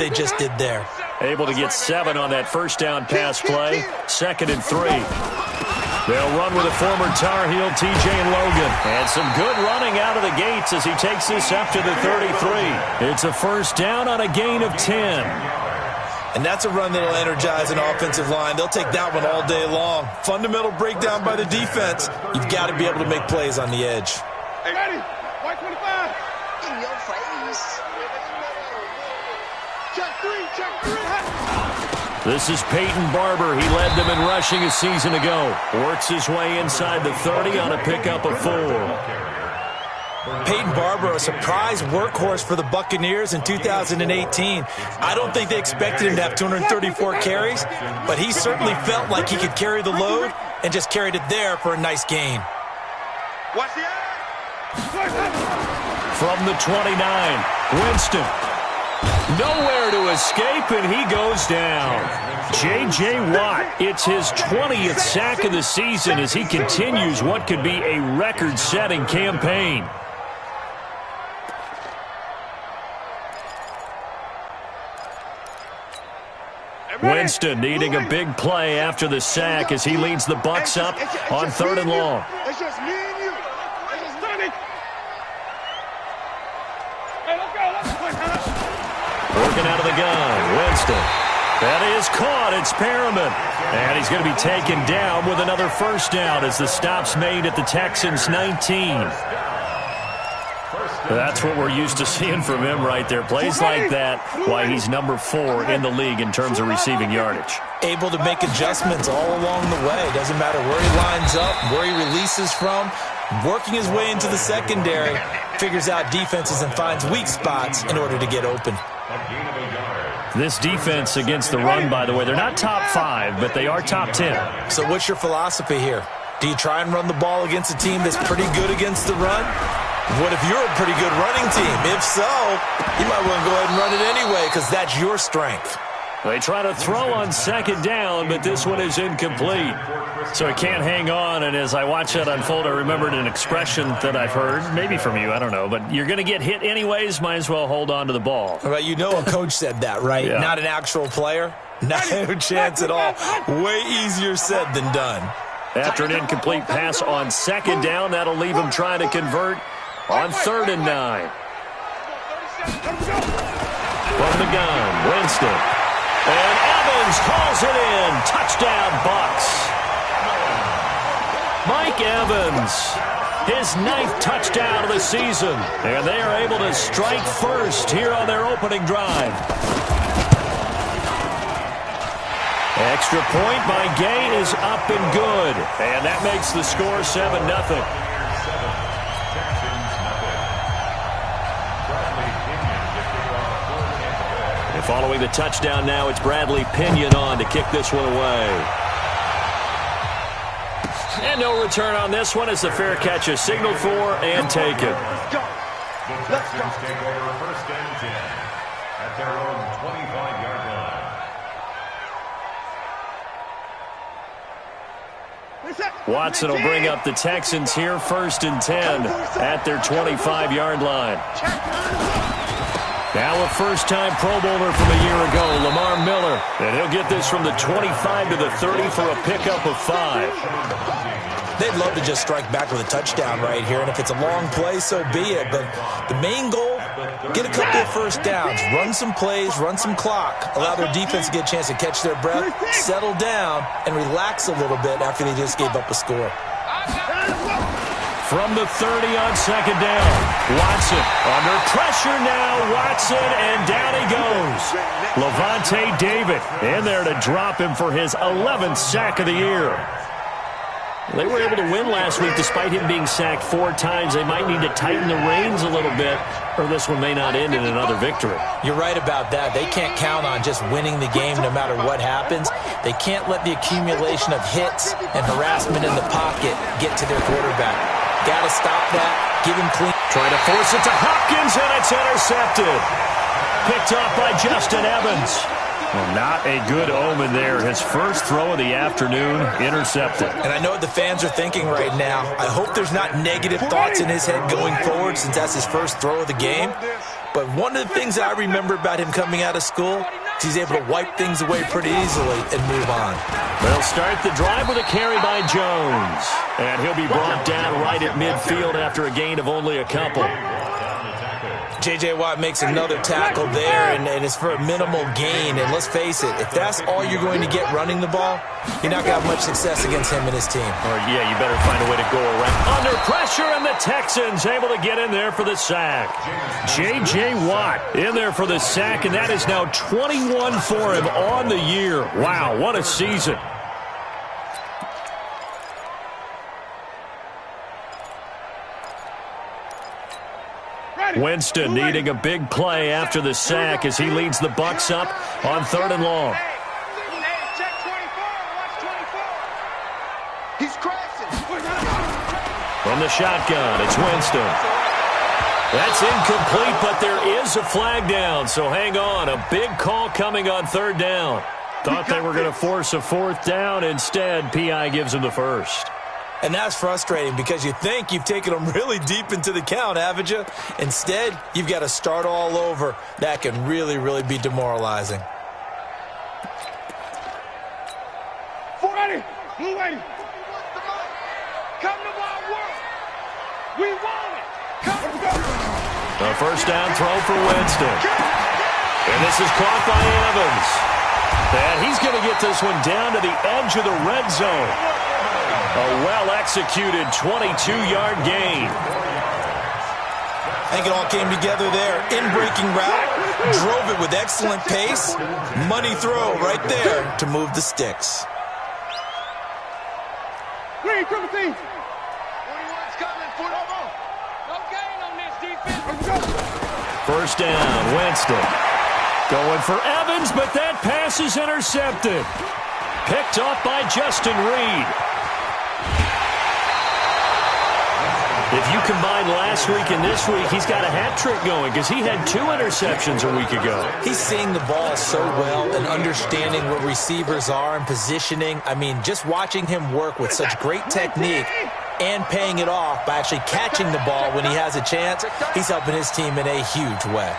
they just did there. Able to get 7 on that first down pass play. 2nd and 3. They'll run with a former Tar Heel, TJ Logan. And some good running out of the gates as he takes this up to the 33. It's a first down on a gain of 10. And that's a run that'll energize an offensive line. They'll take that one all day long. Fundamental breakdown by the defense. You've got to be able to make plays on the edge. Hey, ready? White 25. In your face. Check 3, check 3. This is Peyton Barber. He led them in rushing a season ago. Works his way inside the 30 on a pickup of 4. Peyton Barber, a surprise workhorse for the Buccaneers in 2018. I don't think they expected him to have 234 carries, but he certainly felt like he could carry the load and just carried it there for a nice gain. Watch the From the 29, Winston. Nowhere to escape, and he goes down. J.J. Watt, it's his 20th sack of the season as he continues what could be a record-setting campaign. Winston needing a big play after the sack as he leads the Bucs up on 3rd and long. It's just me and you. It's just Sonny. Hey, let's go. Working out of the gun, Winston. That is caught. It's Perriman. And he's going to be taken down with another first down as the stop's made at the Texans' 19. That's what we're used to seeing from him right there. Plays like that, why he's number 4 in the league in terms of receiving yardage. Able to make adjustments all along the way. Doesn't matter where he lines up, where he releases from. Working his way into the secondary, figures out defenses and finds weak spots in order to get open. This defense against the run, by the way, they're not top 5, but they are top 10. So what's your philosophy here? Do you try and run the ball against a team that's pretty good against the run? What if you're a pretty good running team? If so, you might want to go ahead and run it anyway because that's your strength. They try to throw on 2nd down, but this one is incomplete. So he can't hang on, and as I watch that unfold, I remembered an expression that I've heard, maybe from you, I don't know, but you're going to get hit anyways, might as well hold on to the ball. Well, you know a coach said that, right? Yeah. Not an actual player? No chance at all. Way easier said than done. After an incomplete pass on 2nd down, that'll leave him trying to convert on 3rd and 9. From the gun, Winston. And Evans calls it in. Touchdown, Bucs. Mike Evans, his 9th touchdown of the season. And they are able to strike first here on their opening drive. Extra point by Gay is up and good. And that makes the score 7-0. Following the touchdown now, it's Bradley Pinion on to kick this one away. And no return on this one as the fair catch is signaled for and taken. Let's go. The Texans take over 1st and 10 at their own 25-yard line. Watson will bring up the Texans here 1st and 10 at their 25-yard line. Now a first-time Pro Bowler from a year ago, Lamar Miller. And he'll get this from the 25 to the 30 for a pickup of 5. They'd love to just strike back with a touchdown right here, and if it's a long play, so be it. But the main goal, get a couple of first downs, run some plays, run some clock, allow their defense to get a chance to catch their breath, settle down, and relax a little bit after they just gave up a score. From the 30 on 2nd down, Watson under pressure now. Watson, and down he goes. Levante David in there to drop him for his 11th sack of the year. They were able to win last week despite him being sacked 4 times. They might need to tighten the reins a little bit, or this one may not end in another victory. You're right about that. They can't count on just winning the game no matter what happens. They can't let the accumulation of hits and harassment in the pocket get to their quarterback. Got to stop that. Give him clean. Trying to force it to Hopkins, and it's intercepted. Picked off by Justin Evans. Well, not a good omen there. His first throw of the afternoon, intercepted. And I know what the fans are thinking right now. I hope there's not negative thoughts in his head going forward since that's his first throw of the game. But one of the things I remember about him coming out of school is he's able to wipe things away pretty easily and move on. They'll start the drive with a carry by Jones. And he'll be brought down right at midfield after a gain of only a couple. J.J. Watt makes another tackle there, and it's for a minimal gain. And let's face it, if that's all you're going to get running the ball, you're not going to have much success against him and his team. Or, yeah, you better find a way to go around. Under pressure, and the Texans able to get in there for the sack. J.J. Watt in there for the sack, and that is now 21 for him on the year. Wow, what a season. Winston needing a big play after the sack as he leads the Bucs up on 3rd and long. He's crashing. From the shotgun, it's Winston. That's incomplete, but there is a flag down, so hang on. A big call coming on 3rd down. Thought they were going to force a 4th down. Instead, P.I. gives him the first. And that's frustrating because you think you've taken them really deep into the count, haven't you? Instead, you've got to start all over. That can really, really be demoralizing. 480. Blue 80. Come to my work. We want it. Come to go. A first down throw for Winston. And this is caught by Evans. And he's going to get this one down to the edge of the red zone. A well-executed 22-yard gain. I think it all came together there. In-breaking route, drove it with excellent pace. Money throw right there to move the sticks. Green, triple team. 41's coming. No gain on this defense. First down, Winston. Going for Evans, but that pass is intercepted. Picked off by Justin Reed. If you combine last week and this week, he's got a hat trick going because he had 2 interceptions a week ago. He's seeing the ball so well and understanding what receivers are and positioning. I mean, just watching him work with such great technique and paying it off by actually catching the ball when he has a chance, he's helping his team in a huge way.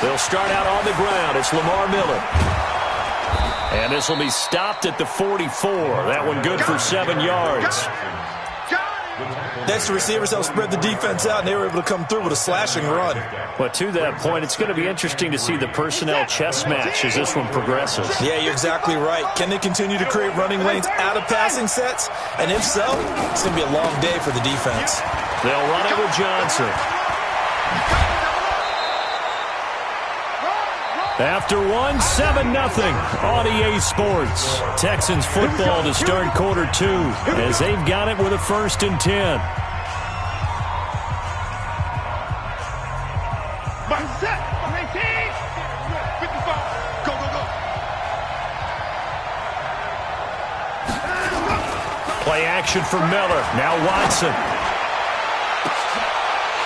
They'll start out on the ground. It's Lamar Miller. And this will be stopped at the 44. That one good for 7 yards. Next, the receivers helped spread the defense out, and they were able to come through with a slashing run. But to that point, it's going to be interesting to see the personnel chess match as this one progresses. Yeah, you're exactly right. Can they continue to create running lanes out of passing sets? And if so, it's going to be a long day for the defense. They'll run it with Johnson. After 7-0 on EA Sports. Texans football to start quarter 2 as they've got it with a 1st and 10. Play action for Miller. Now Watson.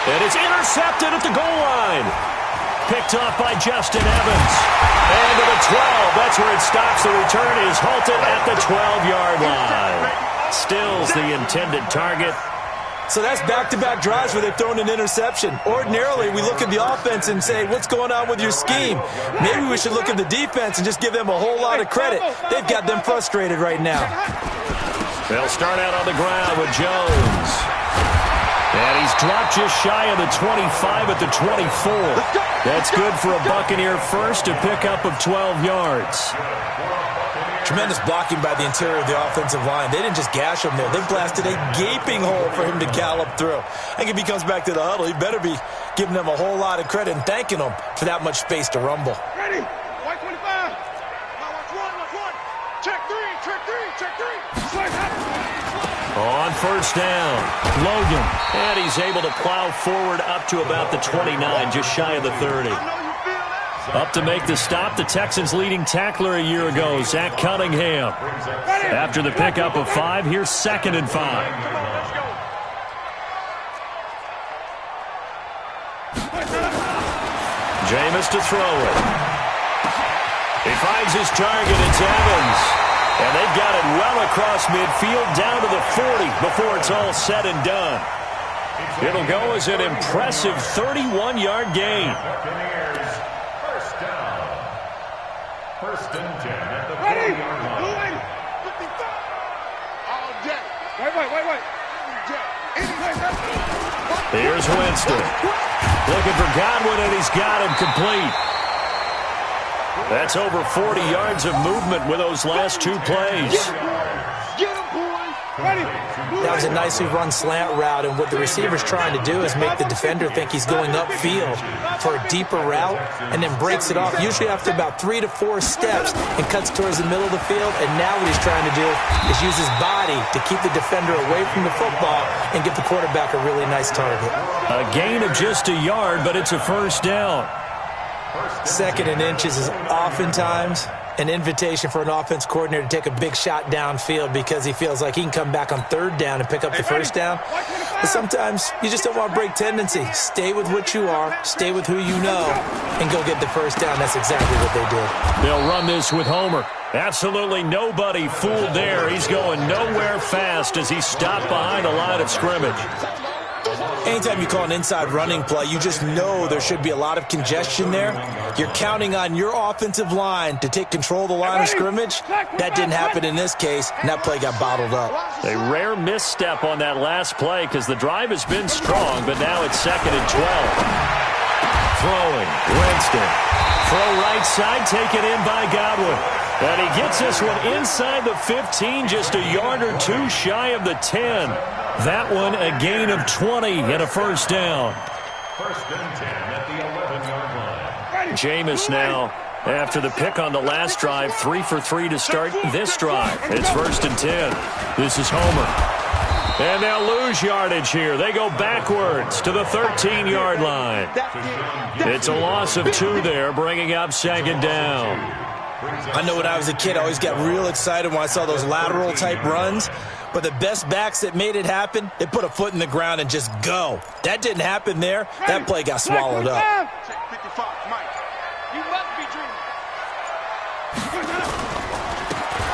And it's intercepted at the goal line. Picked off by Justin Evans. And to the 12. That's where it stops. The return is halted at the 12-yard line. Stills the intended target. So that's back-to-back drives where they've thrown an interception. Ordinarily, we look at the offense and say, what's going on with your scheme? Maybe we should look at the defense and just give them a whole lot of credit. They've got them frustrated right now. They'll start out on the ground with Jones. And he's dropped just shy of the 25 at the 24. That's good for a Buccaneer first to pick up of 12 yards. Tremendous blocking by the interior of the offensive line. They didn't just gash him there. They blasted a gaping hole for him to gallop through. I think if he comes back to the huddle, he better be giving them a whole lot of credit and thanking them for that much space to rumble. Ready. White 25. Now watch one. Check three. On first down, Logan. And he's able to plow forward up to about the 29, just shy of the 30. Up to make the stop, the Texans' leading tackler a year ago, Zach Cunningham. After the pickup of 5, here's 2nd and 5. Jameis to throw it. He finds his target, it's Evans. And they've got it well across midfield, down to the 40 before it's all said and done. It'll go as an impressive 31-yard gain. First down. First and 10 at the 40-yard line. All day. Wait. Here's Winston. Looking for Godwin, and he's got him complete. That's over 40 yards of movement with those last two plays. Get him, boys. Ready. That was a nicely run slant route, and what the receiver's trying to do is make the defender think he's going upfield for a deeper route, and then breaks it off, usually after about 3 to 4 steps, and cuts towards the middle of the field. And now what he's trying to do is use his body to keep the defender away from the football and get the quarterback a really nice target. A gain of just a yard, but it's a first down. Second and inches is oftentimes an invitation for an offense coordinator to take a big shot downfield because he feels like he can come back on third down and pick up the first down. But sometimes you just don't want to break tendency. Stay with what you are, stay with who you know, and go get the first down. That's exactly what they did. They'll run this with Homer. Absolutely nobody fooled there. He's going nowhere fast as he stopped behind the line of scrimmage. Anytime you call an inside running play, you just know there should be a lot of congestion there. You're counting on your offensive line to take control of the line of scrimmage. That didn't happen in this case, and that play got bottled up. A rare misstep on that last play because the drive has been strong, but now it's 2nd and 12. Throwing, Winston. Throw right side, taken in by Godwin. And he gets this one inside the 15, just a yard or two shy of the 10. That one a gain of 20 and a first down. First and 10 at the 11-yard line. Jameis now, after the pick on the last drive, 3 for 3 to start this drive. It's 1st and 10. This is Homer. And they'll lose yardage here. They go backwards to the 13-yard line. It's a loss of 2 there, bringing up 2nd down. I know when I was a kid, I always got real excited when I saw those lateral-type runs. But the best backs that made it happen, they put a foot in the ground and just go. That didn't happen there. That play got swallowed up.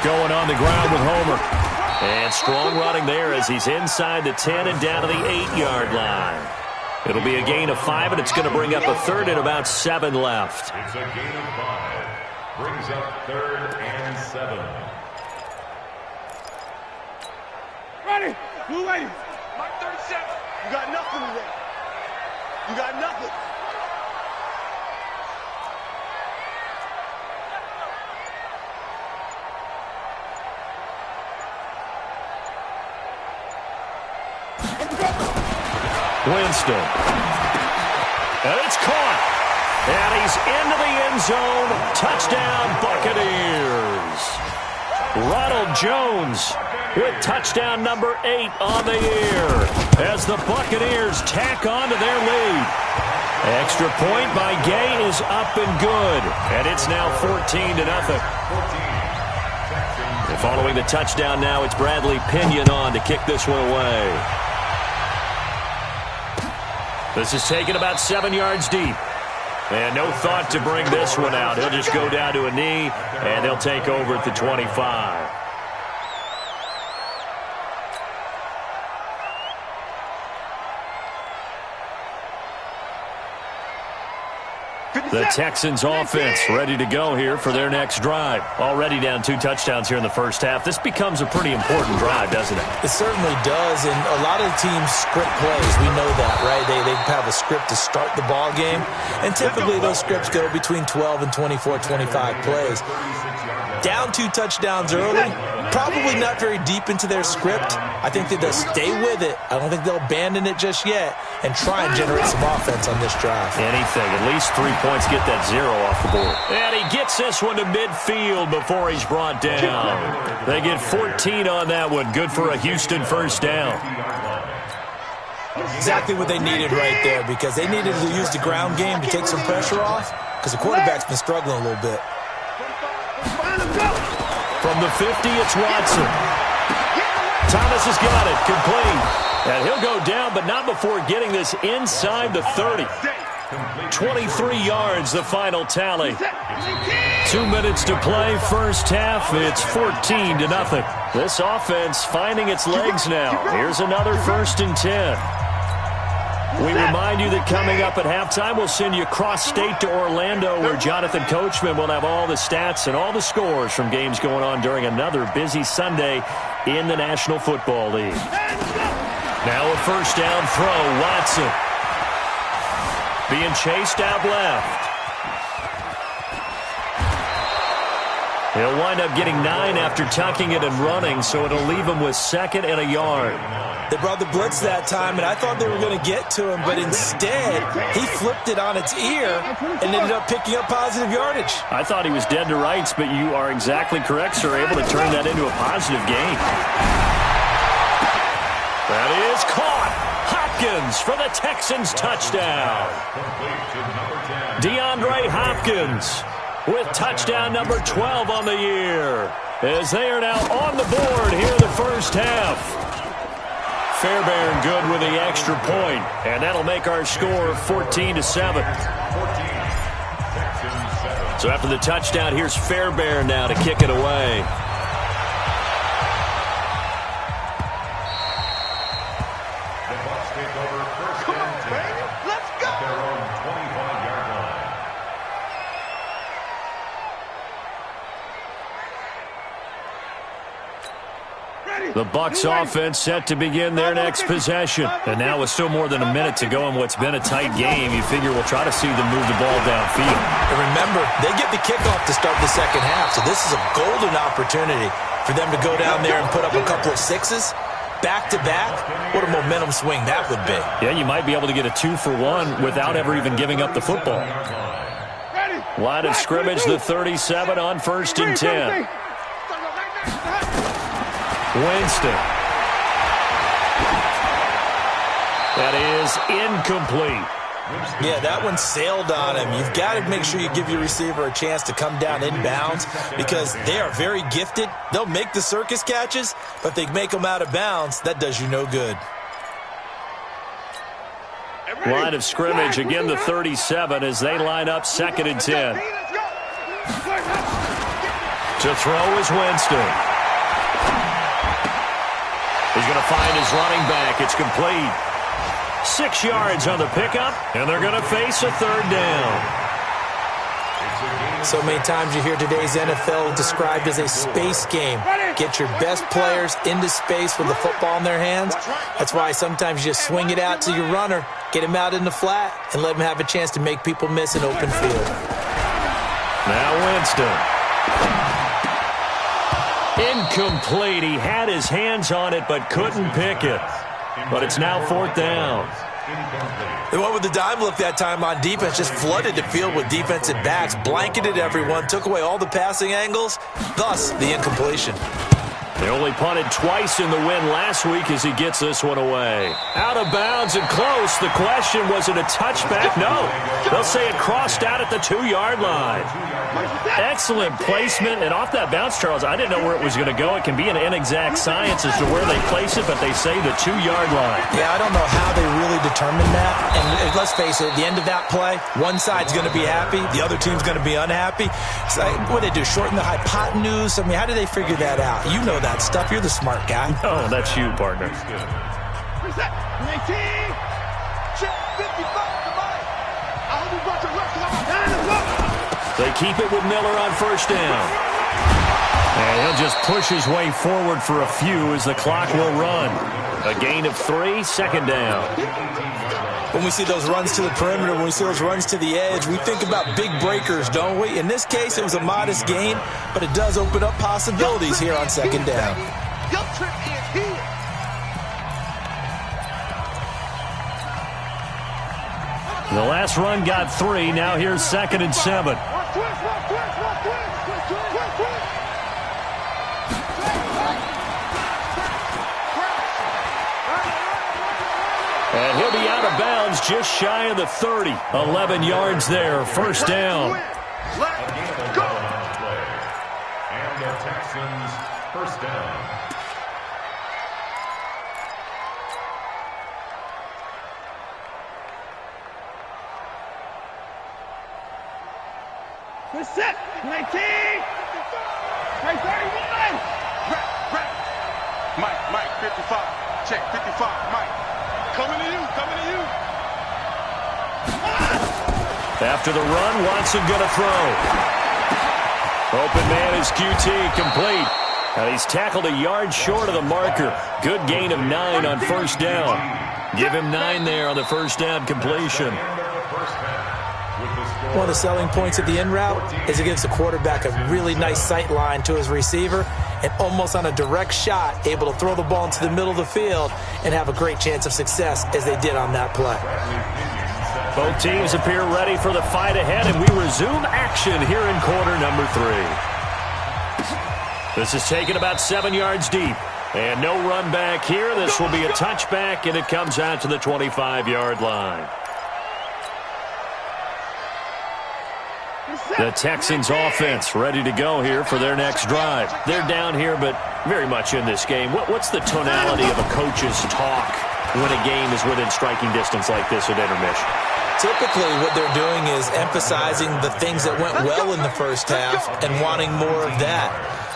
Going on the ground with Homer. And strong running there as he's inside the 10 and down to the 8-yard line. It'll be a gain of 5, and it's going to bring up a third and about 7 left. It's a gain of 5. Brings up 3rd and 7. Ready. Blue lady. Mike 37. You got nothing today. You got nothing. Winston. And it's caught. And he's into the end zone. Touchdown, Buccaneers. Ronald Jones with touchdown number 8 on the year as the Buccaneers tack on to their lead. Extra point by Gay is up and good. And it's now 14-0. And following the touchdown now, it's Bradley Pinion on to kick this one away. This is taken about 7 yards deep. And no thought to bring this one out. He'll just go down to a knee, and they'll take over at the 25. The Texans offense ready to go here for their next drive. Already down 2 touchdowns here in the first half. This becomes a pretty important drive, doesn't it? It certainly does, and a lot of teams script plays. We know that, right? They have a script to start the ball game, and typically those scripts go between 12 and 24, 25 plays. Down 2 touchdowns early, probably not very deep into their script. I think that they'll stay with it. I don't think they'll abandon it just yet and try and generate some offense on this drive. Anything, at least 3 points, get that 0 off the board. And he gets this one to midfield before he's brought down. They get 14 on that one. Good for a Houston first down. Exactly what they needed right there, because they needed to use the ground game to take some pressure off, because the quarterback's been struggling a little bit. From the 50, it's Watson. Thomas has got it, complete. And he'll go down, but not before getting this inside the 30. 23 yards, the final tally. 2 minutes to play, first half. It's 14-0. This offense finding its legs now. Here's another 1st and 10. We remind you that coming up at halftime, we'll send you cross-state to Orlando, where Jonathan Coachman will have all the stats and all the scores from games going on during another busy Sunday in the National Football League. Now a first down throw, Watson. Being chased out left. He'll wind up getting 9 after tucking it and running, so it'll leave him with 2nd and a yard. They brought the blitz that time, and I thought they were going to get to him, but instead, he flipped it on its ear and ended up picking up positive yardage. I thought he was dead to rights, but you are exactly correct, sir, able to turn that into a positive gain. That is caught. Hopkins for the Texans touchdown. DeAndre Hopkins with touchdown number 12 on the year, as they are now on the board here in the first half. Fairbairn good with the extra point, and that'll make our score 14-7. So after the touchdown, here's Fairbairn now to kick it away. The Bucs offense set to begin their next possession. And now with still more than a minute to go in what's been a tight game, you figure we'll try to see them move the ball downfield. And remember, they get the kickoff to start the second half, so this is a golden opportunity for them to go down there and put up a couple of sixes. Back-to-back, what a momentum swing that would be. Yeah, you might be able to get a 2-for-1 without ever even giving up the football. Line of scrimmage, the 37 on 1st and 10. Winston. That is incomplete. Yeah, that one sailed on him. You've got to make sure you give your receiver a chance to come down inbounds because they are very gifted. They'll make the circus catches, but if they make them out of bounds, that does you no good. Line of scrimmage, again the 37 as they line up 2nd and 10. To throw is Winston. He's going to find his running back. It's complete. 6 yards on the pickup, and they're going to face a 3rd down. So many times you hear today's NFL described as a space game. Get your best players into space with the football in their hands. That's why sometimes you just swing it out to your runner, get him out in the flat, and let him have a chance to make people miss an open field. Now Winston. Incomplete. He had his hands on it but couldn't pick it. But it's now 4th down. They went with the dime look that time on defense, just flooded the field with defensive backs, blanketed everyone, took away all the passing angles, thus the incompletion. They only punted twice in the win last week as he gets this one away. Out of bounds and close. The question, was it a touchback? No. They'll say it crossed out at the 2-yard line. Excellent placement, and off that bounce, Charles, I didn't know where it was going to go. It can be an inexact science as to where they place it, but they say the 2-yard line. Yeah, I don't know how they really determined that. And let's face it, at the end of that play, one side's going to be happy, the other team's going to be unhappy. It's like, what do they do, shorten the hypotenuse? I mean, how do they figure that out? You know that stuff. You're the smart guy. Oh, that's you, partner. They keep it with Miller on 1st down. And he'll just push his way forward for a few as the clock will run. A gain of 3, 2nd down. When we see those runs to the perimeter, when we see those runs to the edge, we think about big breakers, don't we? In this case, it was a modest gain, but it does open up possibilities here on 2nd down. The last run got 3. Now here's 2nd and 7. And he'll be out of bounds just shy of the 30. 11 yards there. 1st down. Let's go. And the Texans, 1st down. We're set. 19. Hey, 31. Mike, 55. Check, 55. Mike. Coming to you. After the run, Watson going to throw. Open man is QT, complete. And he's tackled a yard short of the marker. Good gain of 9 on first down. Give him 9 there on the first down completion. One of the selling points of the in route is it gives the quarterback a really nice sight line to his receiver and almost on a direct shot able to throw the ball into the middle of the field and have a great chance of success as they did on that play. Both teams appear ready for the fight ahead, and we resume action here in quarter number 3. This is taken about 7 yards deep. And no run back here. This will be a touchback, and it comes out to the 25-yard line. The Texans offense ready to go here for their next drive. They're down here, but very much in this game. What's the tonality of a coach's talk when a game is within striking distance like this at intermission? Typically, what they're doing is emphasizing the things that went well in the first half and wanting more of that.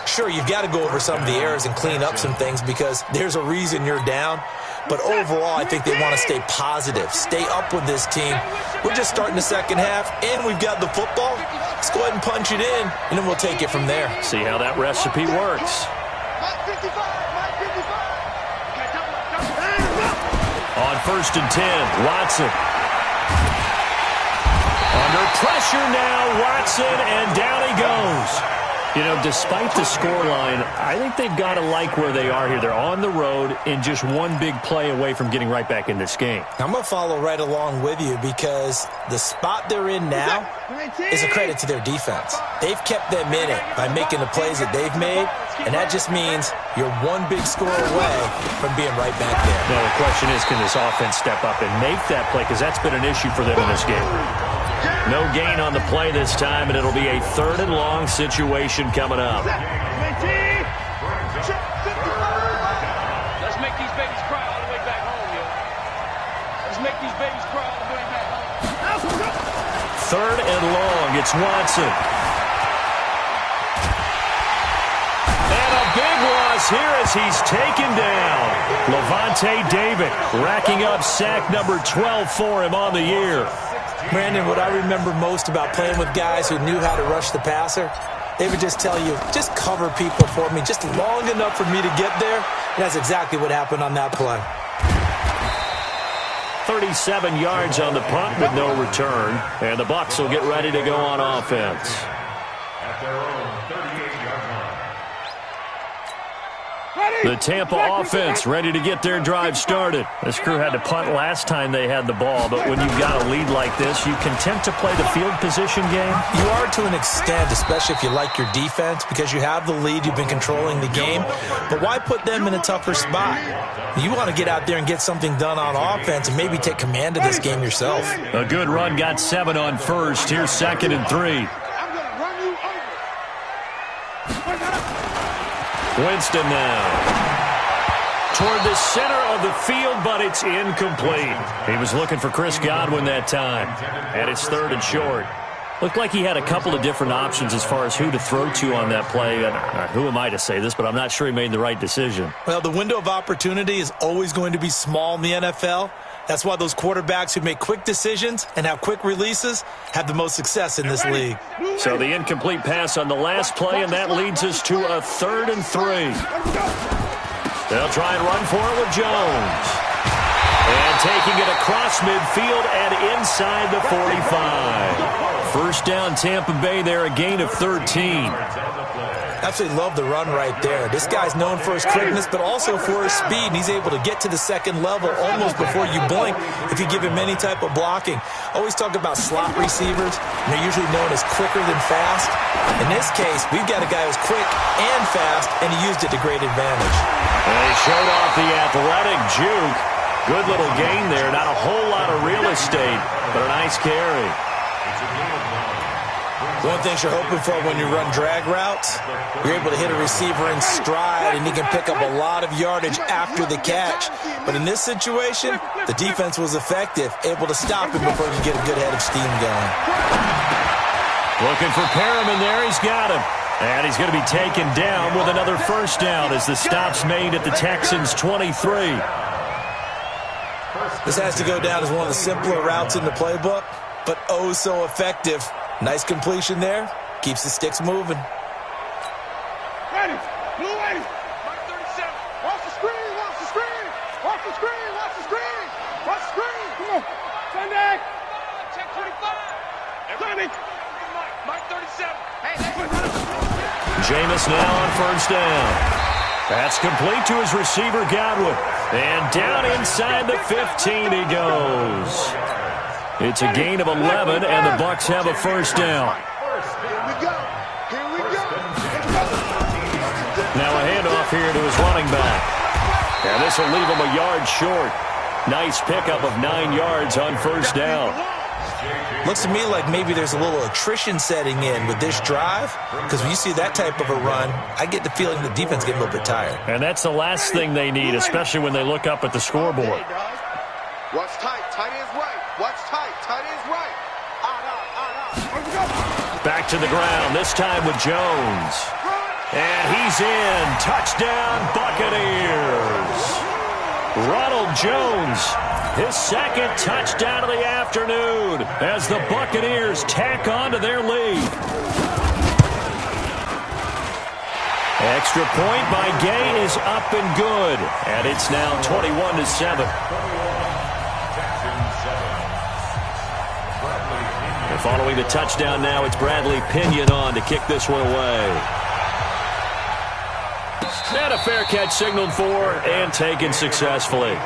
Sure, you've got to go over some of the errors and clean up some things because there's a reason you're down. But overall, I think they want to stay positive, stay up with this team. We're just starting the second half, and we've got the football. Let's go ahead and punch it in, and then we'll take it from there. See how that recipe works. On 1st and 10, Watson. Under pressure now, Watson, and down he goes. You know, despite the scoreline, I think they've got to like where they are here. They're on the road and just one big play away from getting right back in this game. I'm going to follow right along with you because the spot they're in now is a credit to their defense. They've kept them in it by making the plays that they've made, and that just means you're one big score away from being right back there. Now, the question is, can this offense step up and make that play? Because that's been an issue for them in this game. No gain on the play this time, and it'll be a 3rd and long situation coming up. Let's make these babies cry all the way back home, yo. Let's make these babies cry all the way back home. 3rd and long. It's Watson. And a big loss here as he's taken down. Levante David racking up sack number 12 for him on the year. Brandon, what I remember most about playing with guys who knew how to rush the passer, they would just tell you, just cover people for me, just long enough for me to get there. And that's exactly what happened on that play. 37 yards on the punt with no return. And the Bucs will get ready to go on offense. At their own 38-yard line. The Tampa offense ready to get their drive started. This crew had to punt last time they had the ball, but when you've got a lead like this, you content to play the field position game? You are to an extent, especially if you like your defense, because you have the lead, you've been controlling the game. But why put them in a tougher spot? You want to get out there and get something done on offense and maybe take command of this game yourself. A good run got 7 on first. Here's 2nd and 3. Winston now. Toward the center of the field, but it's incomplete. He was looking for Chris Godwin that time. And it's 3rd and short. Looked like he had a couple of different options as far as who to throw to on that play. Who am I to say this, but I'm not sure he made the right decision. Well, the window of opportunity is always going to be small in the NFL. That's why those quarterbacks who make quick decisions and have quick releases have the most success in this league. So the incomplete pass on the last play, and that leads us to a 3rd and 3. They'll try and run for it with Jones. And taking it across midfield and inside the 45. First down Tampa Bay there, a gain of 13. Absolutely love the run right there. This guy's known for his quickness, but also for his speed. And he's able to get to the second level almost before you blink if you give him any type of blocking. Always talk about slot receivers, and they're usually known as quicker than fast. In this case, we've got a guy who's quick and fast, and he used it to great advantage. And he showed off the athletic juke. Good little gain there. Not a whole lot of real estate, but a nice carry. One thing you're hoping for when you run drag routes, you're able to hit a receiver in stride, and he can pick up a lot of yardage after the catch. But in this situation, the defense was effective, able to stop him before he could get a good head of steam going. Looking for Perriman there. He's got him. And he's going to be taken down with another first down as the stop's made at the Texans' 23. This has to go down as one of the simpler routes in the playbook, but oh so effective. Nice completion there. Keeps the sticks moving. Ready. Blue ready. Mark 37. Watch the screen. Watch the screen. Watch the screen. Watch the screen. Watch the screen. Come on. Sunday. Check 25. Sunday. Mark 37. Hey, Jameis now on first down. That's complete to his receiver, Godwin. And down inside the 15 he goes. It's a gain of 11, and the Bucs have a first down. Here we go. Here we go. Now a handoff here to his running back. And this will leave him a yard short. Nice pickup of 9 yards on first down. Looks to me like maybe there's a little attrition setting in with this drive, because when you see that type of a run, I get the feeling the defense getting a little bit tired. And that's the last thing they need, especially when they look up at the scoreboard. Watch tight. Tight ends right. Watch tight. Tight ends right. Back to the ground, this time with Jones. And he's in. Touchdown, Buccaneers. Ronald Jones, his second touchdown of the afternoon as the Buccaneers tack on to their lead. Extra point by Gay is up and good. And it's now 21-7. And following the touchdown now, it's Bradley Pinion on to kick this one away. And a fair catch signaled for and taken successfully. The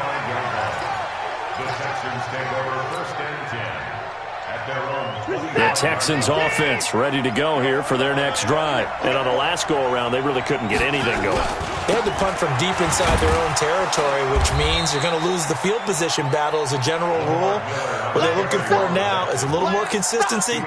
Texans take over first and 10 at their own 20. The Texans offense ready to go here for their next drive. And on the last go-around, they really couldn't get anything going. They had to punt from deep inside their own territory, which means you're going to lose the field position battle as a general rule. What they're looking for now is a little more consistency,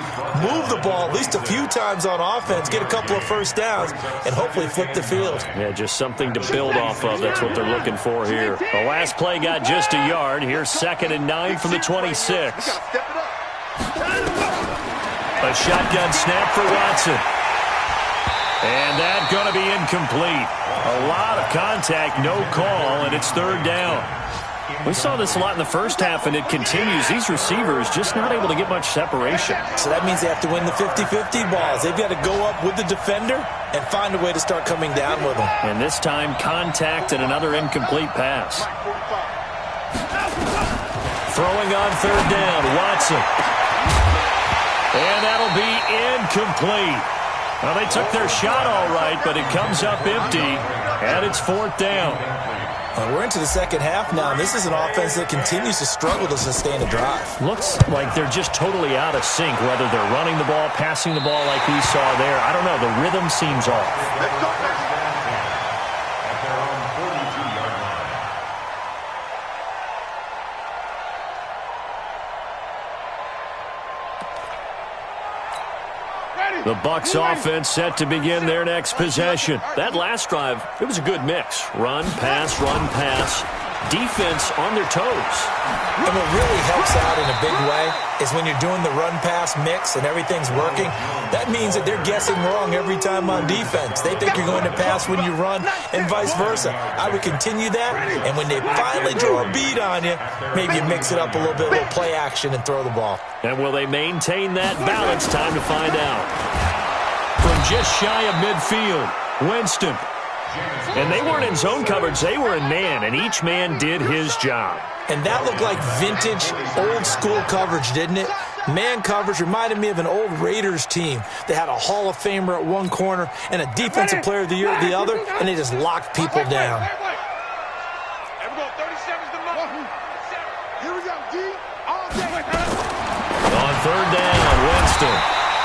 move the ball at least a few times on offense, get a couple of first downs, and hopefully flip the field. Yeah, just something to build off of. That's what they're looking for here. The last play got just a yard. Here's 2nd and 9 from the 26. A shotgun snap for Watson. And that's going to be incomplete. A lot of contact, no call, and it's 3rd down. We saw this a lot in the first half, and it continues. These receivers just not able to get much separation. So that means they have to win the 50-50 balls. They've got to go up with the defender and find a way to start coming down with them. And this time, contact and another incomplete pass. Throwing on 3rd down, Watson. And that'll be incomplete. Well, they took their shot all right, but it comes up empty, and it's 4th down. We're into the second half now, and this is an offense that continues to struggle to sustain a drive. Looks like they're just totally out of sync, whether they're running the ball, passing the ball like we saw there. I don't know. The rhythm seems off. At their own 42-yard line. The Bucs offense set to begin their next possession. That last drive, it was a good mix. Run, pass, defense on their toes. And what really helps out in a big way is when you're doing the run-pass mix and everything's working, that means that they're guessing wrong every time on defense. They think you're going to pass when you run and vice versa. I would continue that, and when they finally draw a beat on you, maybe you mix it up a little bit, a little play action, and throw the ball. And will they maintain that balance? Time to find out. From just shy of midfield, Winston. And they weren't in zone coverage, they were in man, and each man did his job. And that looked like vintage, old-school coverage, didn't it? Man coverage reminded me of an old Raiders team. They had a Hall of Famer at one corner and a Defensive Player of the Year at the other, and they just locked people down. Here we go. 37's the number. Here we go, D. All day. On 3rd down, Winston.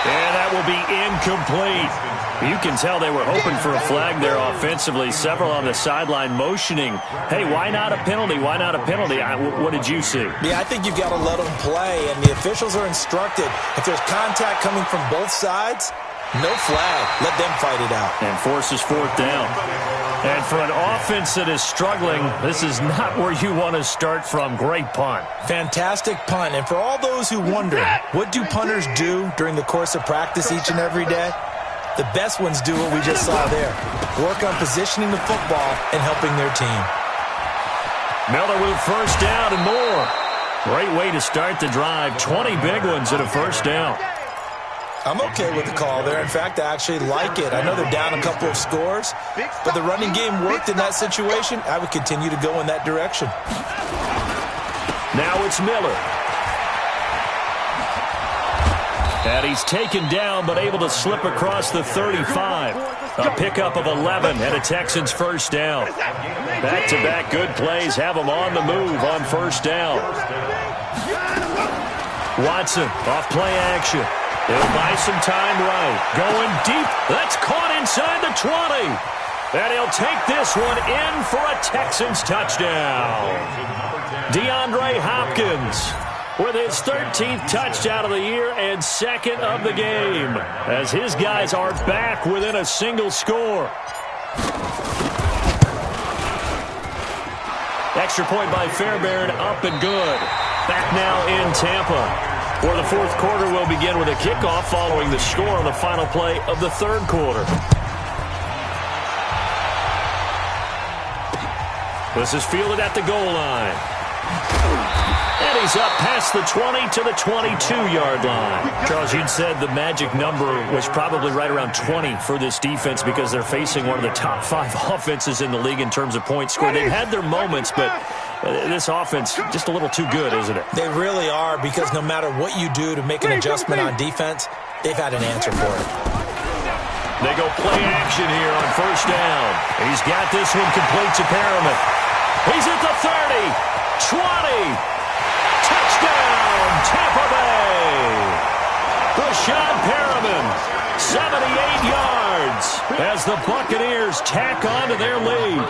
And that will be incomplete. You can tell they were hoping for a flag there offensively. Several on the sideline motioning, hey, why not a penalty? Why not a penalty? What did you see? Yeah, I think you've got to let them play, and the officials are instructed. If there's contact coming from both sides, no flag. Let them fight it out. And forces 4th down. And for an offense that is struggling, this is not where you want to start from. Great punt. Fantastic punt. And for all those who wonder, what do punters do during the course of practice each and every day? The best ones do what we just saw there. Work on positioning the football and helping their team. Miller with 1st down and more. Great way to start the drive. 20 big ones and a first down. I'm okay with the call there. In fact, I actually like it. I know they're down a couple of scores, but the running game worked in that situation. I would continue to go in that direction. Now it's Miller. And he's taken down, but able to slip across the 35. A pickup of 11 and a Texans first down. Back-to-back good plays have them on the move on first down. Watson off play action. He'll buy some time right. Going deep. That's caught inside the 20. And he'll take this one in for a Texans touchdown. DeAndre Hopkins with his 13th touchdown of the year and second of the game, as his guys are back within a single score. Extra point by Fairbairn, up and good. Back now in Tampa, where the fourth quarter will begin with a kickoff following the score on the final play of the third quarter. This is fielded at the goal line. And he's up past the 20 to the 22-yard line. Charles, you'd said the magic number was probably right around 20 for this defense because they're facing one of the top 5 offenses in the league in terms of points scored. They've had their moments, but this offense just a little too good, isn't it? They really are, because no matter what you do to make an adjustment on defense, they've had an answer for it. They go play action here on first down. He's got this one complete to Perriman. He's at the 30, 20. Touchdown, Tampa Bay. Rashad Perriman, 78 yards, as the Buccaneers tack on to their lead.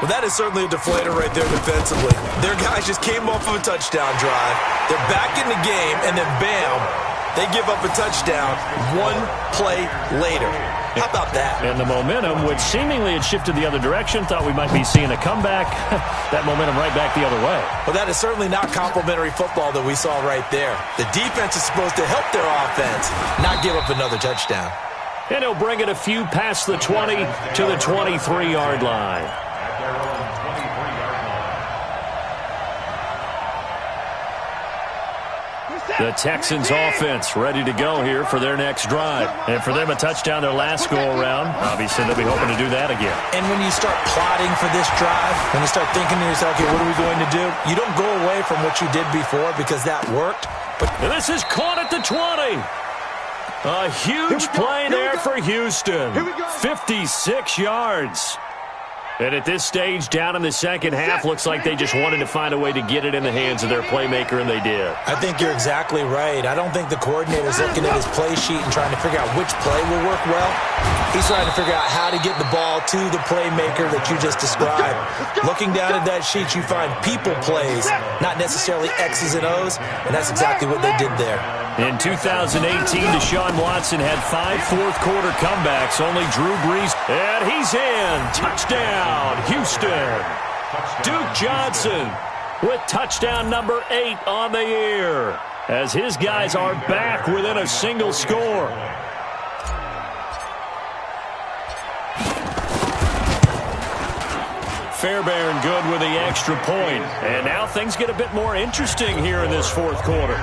Well, that is certainly a deflator right there defensively. Their guys just came off of a touchdown drive. They're back in the game, and then bam, they give up a touchdown one play later. How about that? And the momentum, which seemingly had shifted the other direction, thought we might be seeing a comeback. That momentum right back the other way. Well, that is certainly not complimentary football that we saw right there. The defense is supposed to help their offense, not give up another touchdown. And he'll bring it a few past the 20 to the 23-yard line. The Texans offense ready to go here for their next drive. And for them, a touchdown their last go-around. Obviously, they'll be hoping to do that again. And when you start plotting for this drive, when you start thinking to yourself, okay, what are we going to do? You don't go away from what you did before because that worked. But and this is caught at the 20. A huge play there for Houston. 56 yards. And at this stage, down in the second half, looks like they just wanted to find a way to get it in the hands of their playmaker, and they did. I think you're exactly right. I don't think the coordinator's looking at his play sheet and trying to figure out which play will work well. He's trying to figure out how to get the ball to the playmaker that you just described. Looking down at that sheet, you find people plays, not necessarily X's and O's, and that's exactly what they did there. In 2018, Deshaun Watson had 5 fourth-quarter comebacks. Only Drew Brees, and he's in. Touchdown, Houston. Duke Johnson with touchdown number 8 on the year, as his guys are back within a single score. Fairbairn good with the extra point. And now things get a bit more interesting here in this fourth quarter.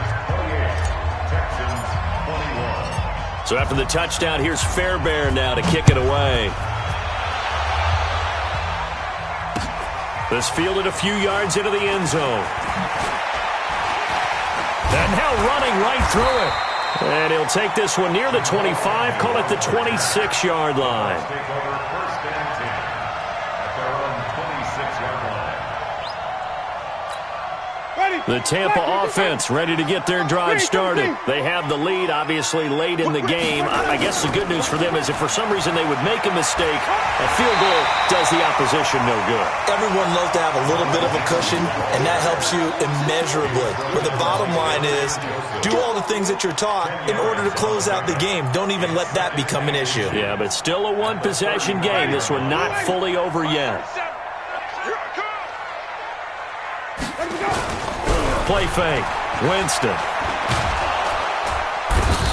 So after the touchdown, here's Fairbairn now to kick it away. This fielded a few yards into the end zone. And now running right through it. And he'll take this one near the 25, call it the 26-yard line. The Tampa offense ready to get their drive started. They have the lead, obviously, late in the game. I guess the good news for them is if for some reason they would make a mistake, a field goal does the opposition no good. Everyone loves to have a little bit of a cushion, and that helps you immeasurably. But the bottom line is, do all the things that you're taught in order to close out the game. Don't even let that become an issue. Yeah, but still a one-possession game. This one not fully over yet. Play fake. Winston.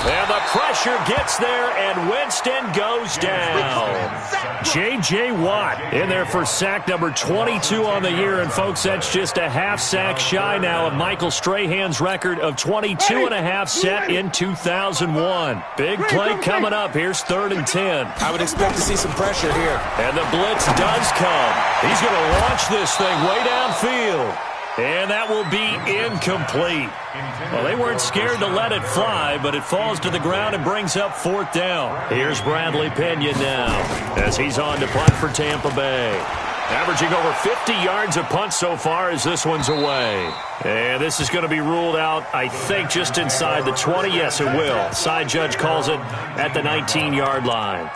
And the pressure gets there, and Winston goes down. J.J. Watt in there for sack number 22 on the year. And, folks, that's just a half sack shy now of Michael Strahan's record of 22 and a half set in 2001. Big play coming up. Here's 3rd and 10. I would expect to see some pressure here. And the blitz does come. He's going to launch this thing way downfield. And that will be incomplete. Well, they weren't scared to let it fly, but it falls to the ground and brings up 4th down. Here's Bradley Pena now as he's on to punt for Tampa Bay. Averaging over 50 yards a punt so far as this one's away. And this is going to be ruled out, I think, just inside the 20. Yes, it will. Side judge calls it at the 19-yard line.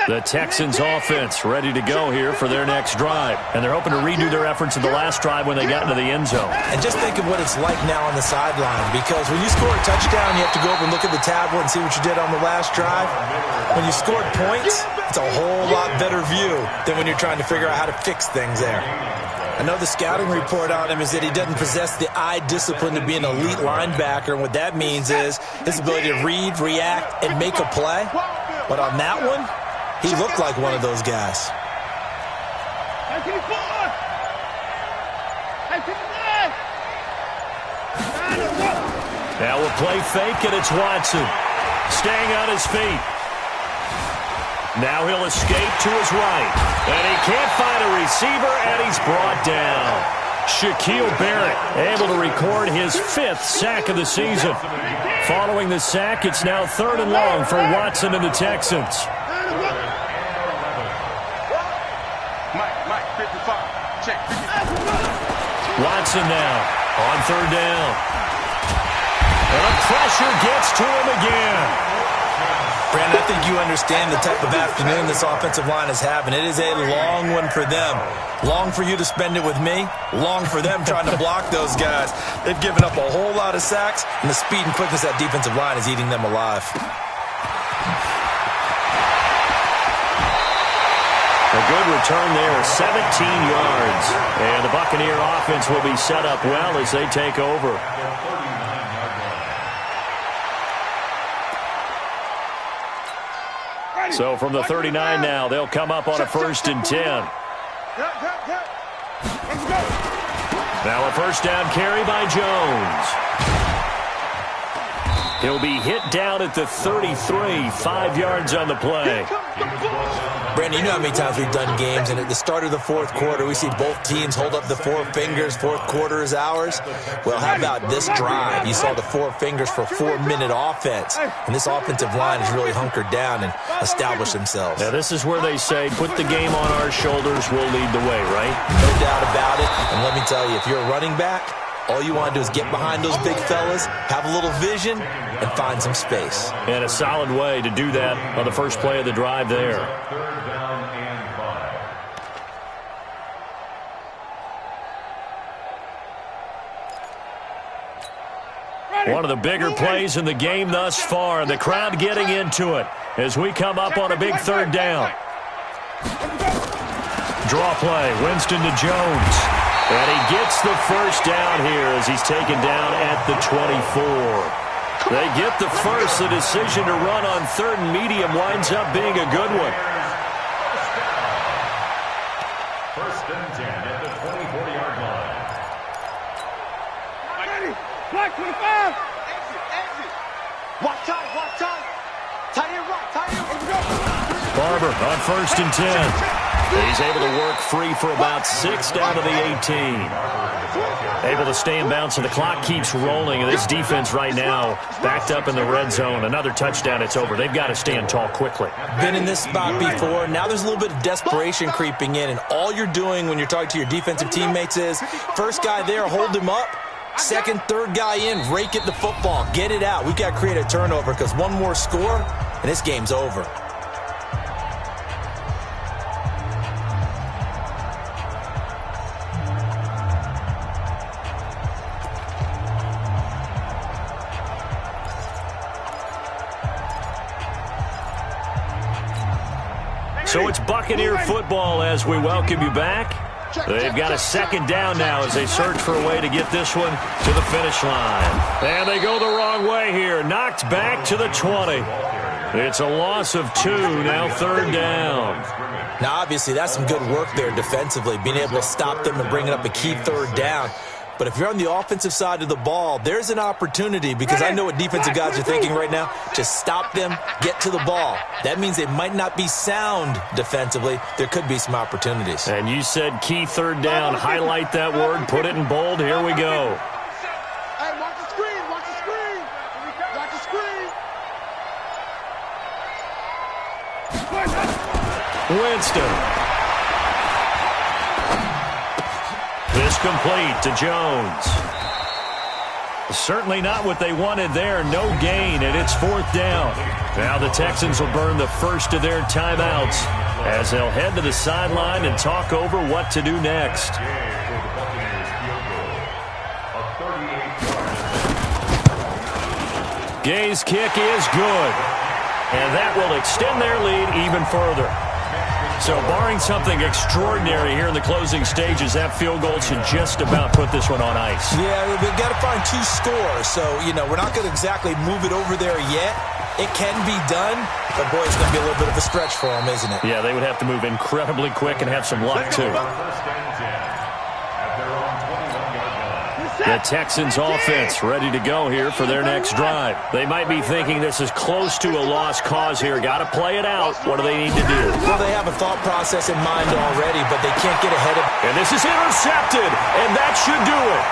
The Texans offense ready to go here for their next drive. And they're hoping to redo their efforts in the last drive when they got into the end zone. And just think of what it's like now on the sideline, because when you score a touchdown, you have to go over and look at the tablet and see what you did on the last drive. When you scored points, it's a whole lot better view than when you're trying to figure out how to fix things there. I know the scouting report on him is that he doesn't possess the eye discipline to be an elite linebacker, and what that means is his ability to read, react, and make a play. But on that one, he looked like one of those guys. Now we'll play fake, and it's Watson. Staying on his feet. Now he'll escape to his right. And he can't find a receiver, and he's brought down. Shaquille Barrett able to record his 5th sack of the season. Following the sack, it's now 3rd and long for Watson and the Texans. Watson now on 3rd down. And the pressure gets to him again. Brandon, I think you understand the type of afternoon this offensive line is having. It is a long one for them. Long for you to spend it with me. Long for them trying to block those guys. They've given up a whole lot of sacks, and the speed and quickness of that defensive line is eating them alive. A good return there, 17 yards. And the Buccaneer offense will be set up well as they take over. So from the 39 now, they'll come up on a 1st and 10. Now a 1st down carry by Jones. He'll be hit down at the 33, 5 yards on the play. Brandon, you know how many times we've done games, and at the start of the 4th quarter, we see both teams hold up the 4 fingers, 4th quarter is ours. Well, how about this drive? You saw the 4 fingers for 4-minute offense, and this offensive line has really hunkered down and established themselves. Now, this is where they say, put the game on our shoulders, we'll lead the way, right? No doubt about it, and let me tell you, if you're a running back, all you want to do is get behind those big fellas, have a little vision, and find some space. And a solid way to do that on the first play of the drive there. 3rd down and 5. One of the bigger plays in the game thus far, and the crowd getting into it as we come up on a big 3rd down. Draw play, Winston to Jones. And he gets the 1st down here as he's taken down at the 24. They get the first. The decision to run on 3rd and medium winds up being a good one. 1st and 10 at the 24-yard line. Black 25. Exit. Watch time. Tight end right. Barber on 1st and 10. He's able to work free for about 6 down to the 18. Able to stay in bounds, so the clock keeps rolling. And this defense right now backed up in the red zone. Another touchdown, it's over. They've got to stand tall quickly. Been in this spot before. Now there's a little bit of desperation creeping in. And all you're doing when you're talking to your defensive teammates is, first guy there, hold him up. Second, third guy in, rake at the football. Get it out. We've got to create a turnover because one more score, and this game's over. So it's Buccaneer football as we welcome you back. They've got a second down now as they search for a way to get this one to the finish line. And they go the wrong way here. Knocked back to the 20. It's a loss of 2, now third down. Now, obviously, that's some good work there defensively, being able to stop them and bringing up a key third down. But if you're on the offensive side of the ball, there's an opportunity, because I know what defensive guys are thinking right now, to stop them, get to the ball. That means they might not be sound defensively. There could be some opportunities. And you said key third down. Highlight that word, put it in bold. Here we go. Hey, watch the screen, watch the screen. Watch the screen. Winston. This complete to Jones. Certainly not what they wanted there. No gain, and it's fourth down. Now the Texans will burn the first of their timeouts as they'll head to the sideline and talk over what to do next. Gay's kick is good, and that will extend their lead even further. So barring something extraordinary here in the closing stages, that field goal should just about put this one on ice. Yeah, they've got to find 2 scores. So, we're not going to exactly move it over there yet. It can be done, but, boy, it's going to be a little bit of a stretch for them, isn't it? Yeah, they would have to move incredibly quick and have some luck, too. The Texans offense ready to go here for their next drive. They might be thinking this is close to a lost cause here. Got to play it out. What do they need to do? Well, they have a thought process in mind already, but they can't get ahead of it. And this is intercepted, and that should do it.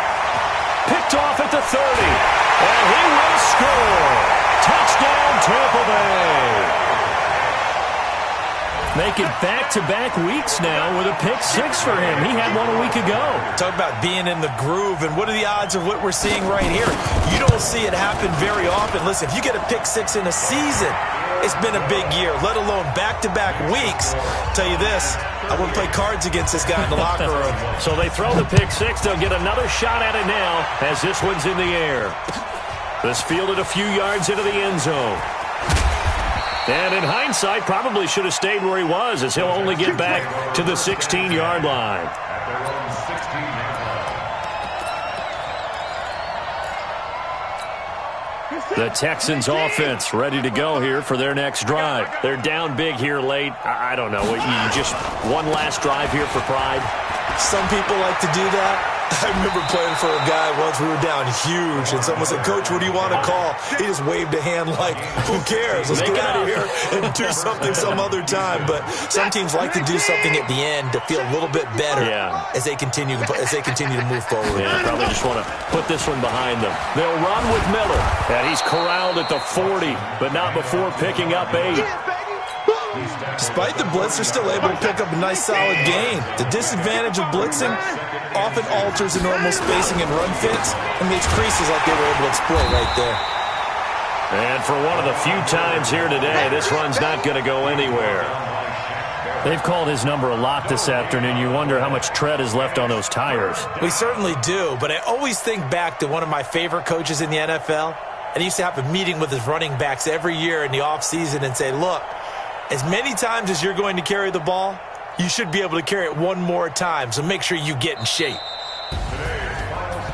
Picked off at the 30, and he will score. Touchdown, Tampa Bay. Making back-to-back weeks now with a pick-6 for him. He had one a week ago. Talk about being in the groove, and what are the odds of what we're seeing right here? You don't see it happen very often. Listen, if you get a pick-6 in a season, it's been a big year, let alone back-to-back weeks. Tell you this, I wouldn't play cards against this guy in the locker room. So they throw the pick-6. They'll get another shot at it now as this one's in the air. This fielded a few yards into the end zone. And in hindsight, probably should have stayed where he was, as he'll only get back to the 16-yard line. The Texans offense ready to go here for their next drive. They're down big here late. I don't know. You just one last drive here for pride? Some people like to do that. I remember playing for a guy once. We were down huge, and someone said, "Coach, what do you want to call?" He just waved a hand like, "Who cares? Let's get out of here and do something some other time." But some teams like to do something at the end to feel a little bit better as they continue to move forward. Yeah, probably just want to put this one behind them. They'll run with Miller, and he's corralled at the 40, but not before picking up 8. Despite the blitz, they're still able to pick up a nice, solid gain. The disadvantage of blitzing often alters the normal spacing and run fits and makes creases like they were able to exploit right there. And for one of the few times here today, this run's not going to go anywhere. They've called his number a lot this afternoon. You wonder how much tread is left on those tires. We certainly do, but I always think back to one of my favorite coaches in the NFL, and he used to have a meeting with his running backs every year in the offseason and say, look, as many times as you're going to carry the ball, you should be able to carry it one more time, so make sure you get in shape.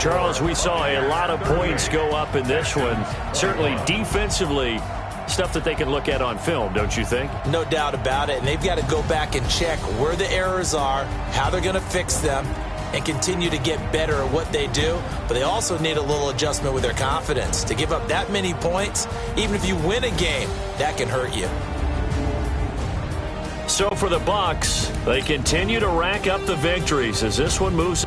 Charles, we saw a lot of points go up in this one. Certainly defensively, stuff that they can look at on film, don't you think? No doubt about it, and they've got to go back and check where the errors are, how they're going to fix them, and continue to get better at what they do. But they also need a little adjustment with their confidence. To give up that many points, even if you win a game, that can hurt you. So for the Bucs, they continue to rack up the victories as this one moves.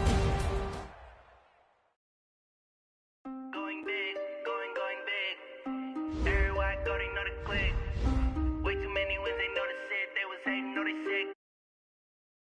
Going big, going big. Everywhere I go, they know the click.